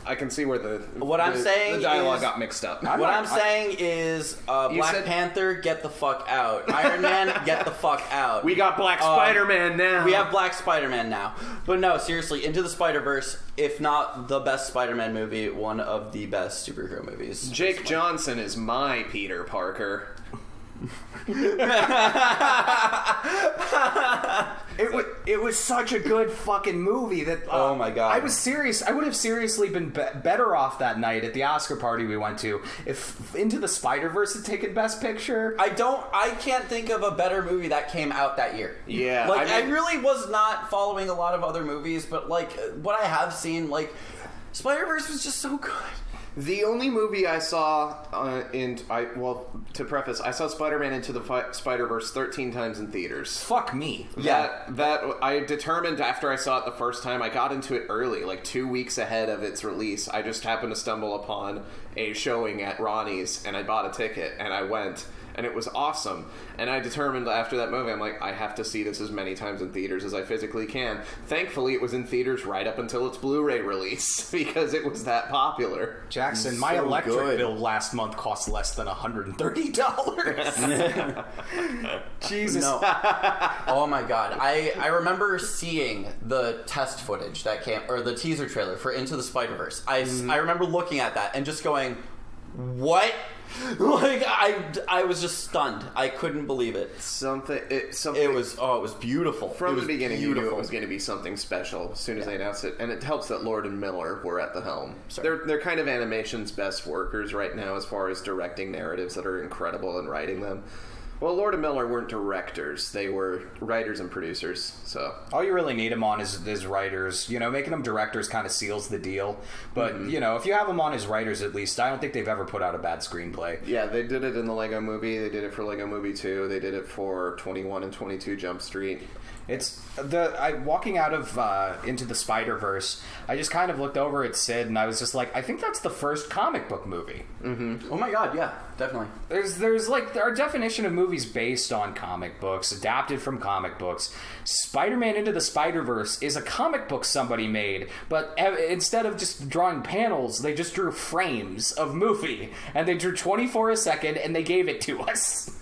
I can see where the dialogue got mixed up. What I'm saying is Black Panther, get the fuck out. Iron Man, get the fuck out. We got Black Spider-Man now. We have Black Spider-Man now. But no, seriously, Into the Spider-Verse, if not the best Spider-Man movie, one of the best superhero movies. Jake Johnson is my Peter Parker. It was such a good fucking movie that oh my god, I was serious. I would have seriously been better off that night at the Oscar party we went to if Into the Spider-Verse had taken Best Picture. I can't think of a better movie that came out that year. Yeah, like I I really was not following a lot of other movies, but like what I have seen, like Spider-Verse was just so good. The only movie I saw to preface, I saw Spider-Man Into the Spider-Verse 13 times in theaters. Fuck me. That I determined after I saw it the first time, I got into it early, like 2 weeks ahead of its release. I just happened to stumble upon a showing at Ronnie's, and I bought a ticket, and I went. And it was awesome. And I determined after that movie, I'm like, I have to see this as many times in theaters as I physically can. Thankfully, it was in theaters right up until its Blu-ray release, because it was that popular. Jackson, my electric bill last month cost less than $130. Jesus. No. Oh my god. I remember seeing the test footage that came, or the teaser trailer for Into the Spider-Verse. I remember looking at that and just going, what? Like I was just stunned. I couldn't believe it. It was beautiful. From the beginning, you knew it was going to be something special as soon as they announced it, and it helps that Lord and Miller were at the helm. They're kind of animation's best workers right now as far as directing narratives that are incredible and writing them. Well, Lord and Miller weren't directors. They were writers and producers, so... All you really need them on is writers. You know, making them directors kind of seals the deal. But, you know, if you have them on as writers at least, I don't think they've ever put out a bad screenplay. Yeah, they did it in the Lego Movie. They did it for Lego Movie 2. They did it for 21 and 22 Jump Street. It's walking out of Into the Spider-Verse, I just kind of looked over at Sid and I was just like, I think that's the first comic book movie. Mm-hmm. Oh my god, yeah, definitely. There's like our definition of movies based on comic books, adapted from comic books. Spider-Man Into the Spider-Verse is a comic book somebody made, but instead of just drawing panels, they just drew frames of movie, and they drew 24 a second, and they gave it to us.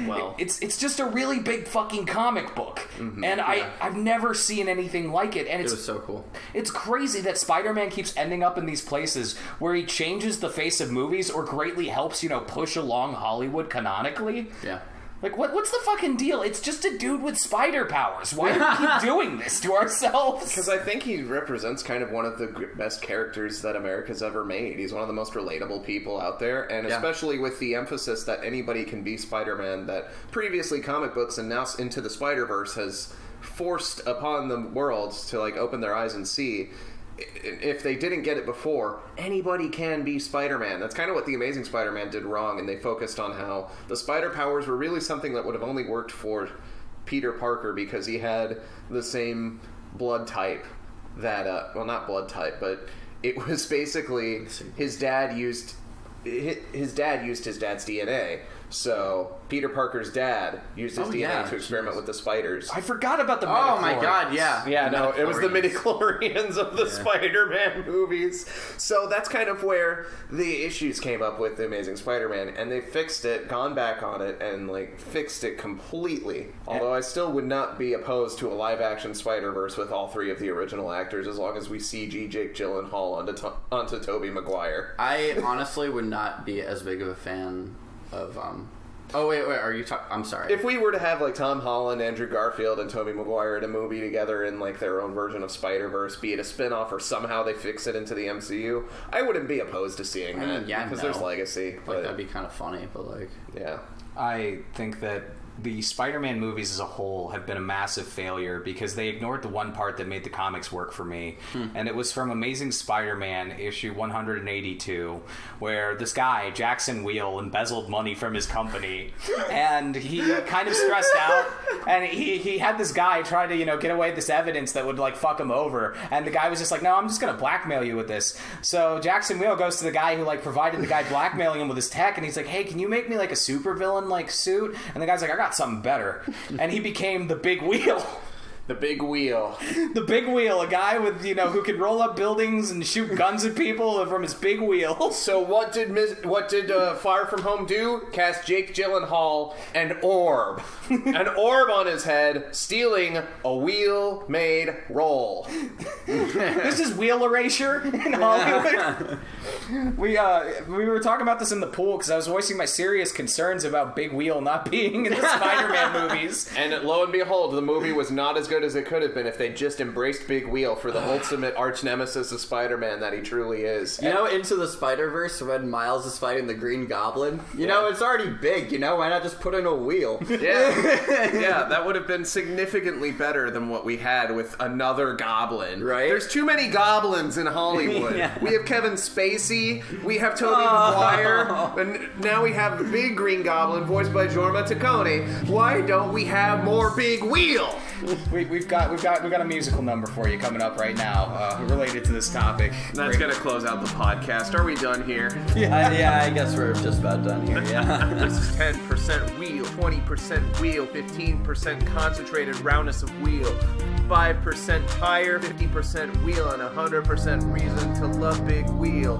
Well, it's just a really big fucking comic book, and I've never seen anything like it. And it was so cool. It's crazy that Spider-Man keeps ending up in these places where he changes the face of movies or greatly helps, push along Hollywood canonically. Yeah. Like, what's the fucking deal? It's just a dude with spider powers. Why do we keep doing this to ourselves? Because I think he represents kind of one of the best characters that America's ever made. He's one of the most relatable people out there, and especially with the emphasis that anybody can be Spider-Man, that previously comic books and now Into the Spider-Verse has forced upon the world to, like, open their eyes and see. If they didn't get it before, anybody can be Spider-Man. That's kind of what the Amazing Spider-Man did wrong, and they focused on how the spider powers were really something that would have only worked for Peter Parker because he had the same blood type that, well, not blood type, but it was basically his dad used his dad's DNA. So Peter Parker's dad used his DNA to experiment with the spiders. I forgot about the midichlorians. Oh my god, yeah. Yeah, no, it was the midichlorians of the Spider-Man movies. So that's kind of where the issues came up with The Amazing Spider-Man, and they fixed it, gone back on it, and, like, fixed it completely. Although I still would not be opposed to a live-action Spider-Verse with all three of the original actors, as long as we CG Jake Gyllenhaal onto Tobey Maguire. I honestly would not be as big of a fan of oh wait, are you talking? I'm sorry. If we were to have, like, Tom Holland, Andrew Garfield, and Tobey Maguire in a movie together in, like, their own version of Spider-Verse, be it a spin-off or somehow they fix it into the MCU, I wouldn't be opposed to seeing that. Because there's legacy. Like, that'd be kind of funny, but, like, yeah. I think that the Spider-Man movies as a whole have been a massive failure because they ignored the one part that made the comics work for me. And it was from Amazing Spider-Man issue 182, where this guy, Jackson Wheel, embezzled money from his company, and he kind of stressed out, and he had this guy try to, get away with this evidence that would, like, fuck him over, and the guy was just like, no, I'm just gonna blackmail you with this. So Jackson Wheel goes to the guy who, like, provided the guy blackmailing him with his tech, and he's like, hey, can you make me, like, a supervillain, like, suit? And the guy's like, I got something better. And he became the Big Wheel. The Big Wheel. The Big Wheel, a guy with, who could roll up buildings and shoot guns at people from his big wheel. So what did Far From Home do? Cast Jake Gyllenhaal an orb. An orb on his head, stealing a wheel-made roll. This is wheel erasure in Hollywood. We were talking about this in the pool because I was voicing my serious concerns about Big Wheel not being in the Spider-Man movies. And lo and behold, the movie was not as good as it could have been if they just embraced Big Wheel for the ultimate arch nemesis of Spider-Man that he truly is. Into the Spider-Verse, when Miles is fighting the Green Goblin, it's already big, why not just put in a wheel? Yeah, that would have been significantly better than what we had with another goblin. Right? There's too many goblins in Hollywood. We have Kevin Spacey, we have Tobey Maguire, and now we have the big Green Goblin voiced by Jorma Taccone. Why don't we have more Big Wheel? We've got a musical number for you coming up right now, related to this topic. That's gonna close out the podcast. Are we done here? I guess we're just about done here. Yeah. This is 10% wheel, 20% wheel, 15% concentrated roundness of wheel, 5% tire, 50% wheel, and 100% reason to love Big Wheel.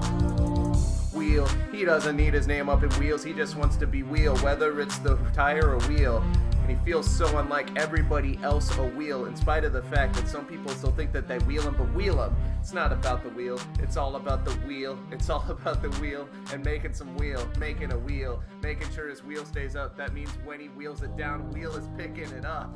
Wheel. He doesn't need his name up in wheels. He just wants to be Wheel, whether it's the tire or wheel. And he feels so unlike everybody else a wheel, in spite of the fact that some people still think that they wheel him, but wheel him. It's not about the wheel. It's all about the wheel. It's all about the wheel and making some wheel, making a wheel, making sure his wheel stays up. That means when he wheels it down, wheel is picking it up.